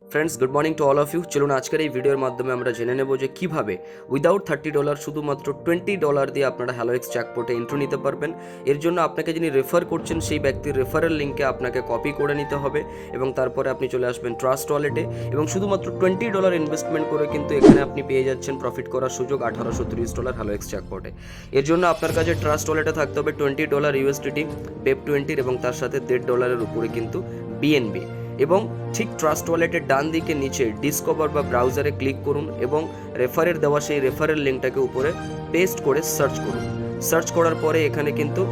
Friends, good morning to all of you. চলুন আজকের এই ভিডিওর মাধ্যমে আমরা জেনে নেব যে কীভাবে উইদাউট $30 শুধুমাত্র $20 দিয়ে আপনারা হ্যালোএক্স জ্যাকপটে এন্ট্রি নিতে পারবেন। এর জন্য আপনাকে যিনি রেফার করছেন সেই ব্যক্তির রেফারেল লিঙ্কে আপনাকে কপি করে নিতে হবে এবং তারপরে আপনি চলে আসবেন ট্রাস্ট ওয়ালেটে এবং শুধুমাত্র $20 ইনভেস্টমেন্ট করে কিন্তু এখানে আপনি পেয়ে যাচ্ছেন প্রফিট করার সুযোগ $1830 হ্যালোএক্স জ্যাকপটে। এর জন্য আপনার কাছে ট্রাস্ট ওয়ালেটে থাকতে হবে $20 USDT BEP20 এবং তার সাথে $1.5 উপরে কিন্তু BNB। এবং ঠিক ট্রাস্ট ওয়ালেটের ডান দিকে নিচে ডিসকভার বা ব্রাউজারে ক্লিক করুন এবং রেফারের দেওয়া সেই রেফারেল লিঙ্কটাকে উপরে পেস্ট করে সার্চ করুন। সার্চ করার পরে এখানে কিন্তু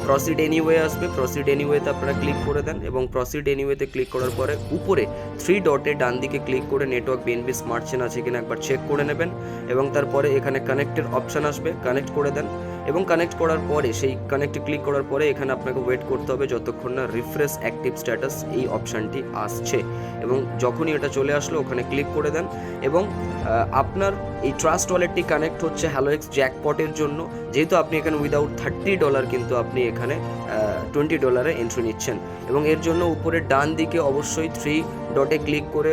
প্রসিড এনিওয়ে আসবে। প্রসিড এনিওয়েতে আপনারা ক্লিক করে দেন এবং প্রসিড এনিওয়েতে ক্লিক করার পরে উপরে 3 ডটে ডান দিকে ক্লিক করে নেটওয়ার্ক BNB স্মার্ট চেন আছে কিনা একবার চেক করে নেবেন এবং তারপরে এখানে কানেক্টের অপশান আসবে, কানেক্ট করে দেন এবং কানেক্ট করার পরে সেই কানেক্টে ক্লিক করার পরে এখানে আপনাকে ওয়েট করতে হবে যতক্ষণ না রিফ্রেশ অ্যাক্টিভ স্ট্যাটাস এই অপশানটি আসছে এবং যখনই এটা চলে আসলো ওখানে ক্লিক করে দেন এবং আপনার এই ট্রাস্ট ওয়ালেটটি কানেক্ট হচ্ছে হ্যালোএক্স জ্যাকপটের জন্য। যেহেতু আপনি এখানে উইদাউট $30 কিন্তু আপনি এখানে $20 এন্ট্রি নিচ্ছেন এবং এর জন্য উপরে ডান দিকে অবশ্যই 3 ডটে ক্লিক করে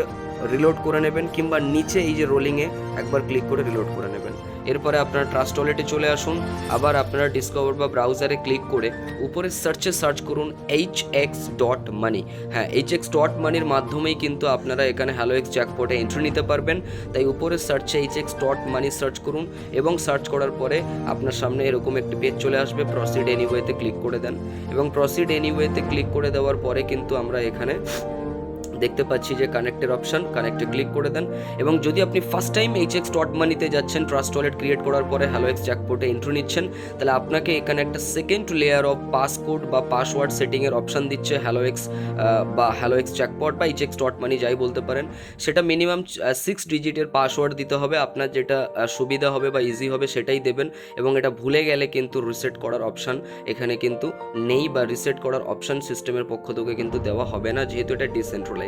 রিলোড করে নেবেন কিংবা নিচে এই যে রোলিংয়ে একবার ক্লিক করে রিলোড করে নেবেন। এরপরে আপনারা ট্রাস্ট ওয়ালেটে চলে আসুন, আবার আপনারা ডিসকভার বা ব্রাউজারে ক্লিক করে উপরে সার্চে সার্চ করুন hx.money। হ্যাঁ, hx.moneyর মাধ্যমেই কিন্তু আপনারা এখানে হ্যালোএক্স জ্যাকপটে এন্ট্রি নিতে পারবেন। তাই উপরে সার্চে hx.money সার্চ করুন এবং সার্চ করার পরে আপনার সামনে এরকম একটি পেজ চলে আসবে। প্রসিড এনিওয়েতে ক্লিক করে দেন এবং প্রসিড এনিওয়েতে ক্লিক করে দেওয়ার পরে কিন্তু আমরা এখানে দেখতে পাচ্ছি যে কানেক্টের অপশান, কানেক্টে ক্লিক করে দেন এবং যদি আপনি ফার্স্ট টাইম hx.moneyতে যাচ্ছেন ট্রাস্ট ওয়ালেট ক্রিয়েট করার পরে হ্যালোএক্স জ্যাকপটে এন্ট্রি নিচ্ছেন, তাহলে আপনাকে এখানে একটা সেকেন্ড লেয়ার অফ পাসকোড বা পাসওয়ার্ড সেটিংয়ের অপশান দিচ্ছে হ্যালোএক্স বা হ্যালোএক্স জ্যাকপট বা hx.money যাই বলতে পারেন। সেটা মিনিমাম 6 ডিজিটের পাসওয়ার্ড দিতে হবে। আপনার যেটা সুবিধা হবে বা ইজি হবে সেটাই দেবেন এবং এটা ভুলে গেলে কিন্তু রিসেট করার অপশান এখানে কিন্তু নেই বা রিসেট করার অপশান সিস্টেমের পক্ষ থেকে কিন্তু দেওয়া হবে না, যেহেতু এটা ডিসেন্ট্রালাইজ।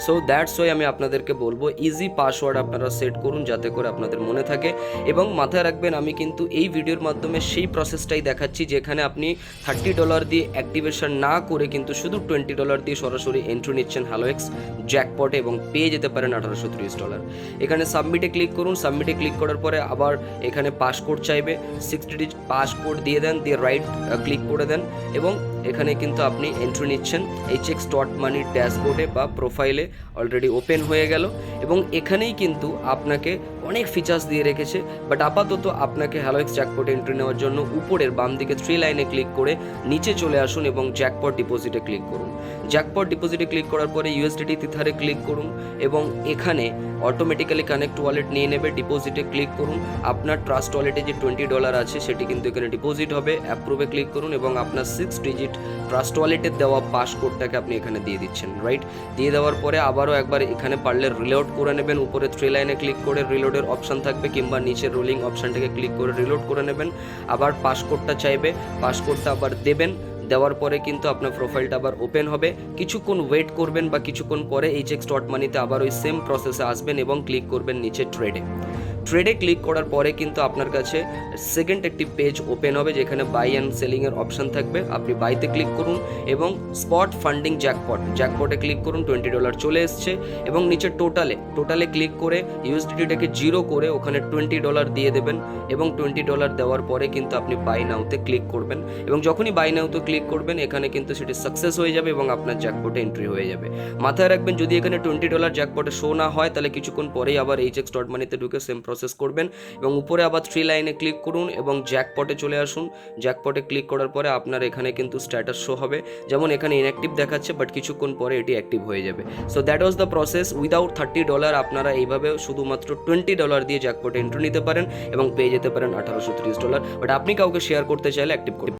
সো দ্যাটস ওয়াই আমি আপনাদেরকে বলবো ইজি পাসওয়ার্ড আপনারা সেট করুন যাতে করে আপনাদের মনে থাকে এবং মাথায় রাখবেন আমি কিন্তু এই ভিডিওর মাধ্যমে সেই প্রসেসটাই দেখাচ্ছি যেখানে আপনি $30 দিয়ে অ্যাক্টিভেশন না করে কিন্তু শুধু $20 দিয়ে সরাসরি এন্ট্রি নিচ্ছেন হ্যালোএক্স জ্যাকপটে এবং পেয়ে যেতে পারেন $1830। এখানে সাবমিটে ক্লিক করুন। সাবমিটে ক্লিক করার পরে আবার এখানে পাসকোড চাইবে, 6 ডিজিট পাসকোড দিয়ে দেন, দিয়ে রাইট ক্লিক করে দেন এবং এখানে কিন্তু আপনি এন্ট্রি নিচ্ছেন hx.money ড্যাশবোর্ডে বা প্রোফাইলে অলরেডি ওপেন হয়ে গেল এবং এখানেই কিন্তু আপনাকে অনেক ফিচার্স দিয়ে রেখেছে। বাট আপাতত আপনাকে হ্যালোএক্স জ্যাকপটে এন্ট্রি নেওয়ার জন্য উপরের বাম দিকে 3 লাইনে ক্লিক করে নিচে চলে আসুন এবং জ্যাকপট ডিপোজিটে ক্লিক করুন। জ্যাকপট ডিপোজিটে ক্লিক করার পরে USDT তিথারে ক্লিক করুন এবং এখানে অটোমেটিক্যালি কানেক্ট ওয়ালেট নিয়ে নেবে। ডিপোজিটে ক্লিক করুন। আপনার ট্রাস্ট ওয়ালেটে যে $20 আছে সেটি কিন্তু এখানে ডিপোজিট হবে। অ্যাপ্রুভে ক্লিক করুন এবং আপনার 6 ডিজিট ট্রাস্ট ওয়ালেটের দেওয়া পাসকোডটাকে আপনি এখানে দিয়ে দিচ্ছেন, রাইট? দিয়ে দেওয়ার পরে আবারও একবার এখানে পারলে রিলোড করে নেবেন। উপরে 3 লাইনে ক্লিক করে রিলোডের অপশান থাকবে কিংবা নিচের রোলিং অপশানটাকে ক্লিক করে রিলোড করে নেবেন। আবার পাসকোডটা চাইবে, পাসকোডটা আবার দেবেন। দেওয়ার পরে কিন্তু আপনার প্রোফাইলটা আবার ওপেন হবে। কিছুক্ষণ ওয়েট করবেন বা কিছুক্ষণ পরে hx.moneyতে আবার ওই সেম প্রসেসে আসবেন এবং ক্লিক করবেন নিচে ট্রেডে। ট্রেডে ক্লিক করার পরে কিন্তু আপনার কাছে সেকেন্ড একটি পেজ ওপেন হবে যেখানে বাই অ্যান্ড সেলিংয়ের অপশান থাকবে। আপনি বাইতে ক্লিক করুন এবং স্পট ফান্ডিং জ্যাকপটে ক্লিক করুন। $20 চলে এসছে এবং নিচে টোটালে ক্লিক করে USDTটাকে 0 করে ওখানে $20 দিয়ে দেবেন এবং $20 দেওয়ার পরে কিন্তু আপনি বাই নাওতে ক্লিক করবেন এবং যখনই বাই নাওতে ক্লিক করবেন এখানে কিন্তু সেটি সাকসেস হয়ে যাবে এবং আপনার জ্যাকপটে এন্ট্রি হয়ে যাবে। মাথায় রাখবেন যদি এখানে $20 জ্যাকপটে শো না হয় তাহলে কিছুক্ষণ পরেই আবার hx.moneyতে ঢুকে সেম প্রসেস করবেন এবং উপরে আবার 3 লাইনে ক্লিক করুন এবং জ্যাকপটে চলে আসুন। জ্যাকপটে ক্লিক করার পরে আপনার এখানে কিন্তু স্ট্যাটাস শো হবে, যেমন এখানে ইনঅ্যাক্টিভ দেখাচ্ছে বাট কিছুক্ষণ পরে এটি অ্যাক্টিভ হয়ে যাবে। So that was the process. Without $30 আপনারা এইভাবে শুধুমাত্র $20 দিয়ে জ্যাকপটে এন্ট্রি নিতে পারেন এবং পেয়ে যেতে পারেন $1830। বাট আপনি কাউকে শেয়ার করতে চাইলে অ্যাক্টিভ করতে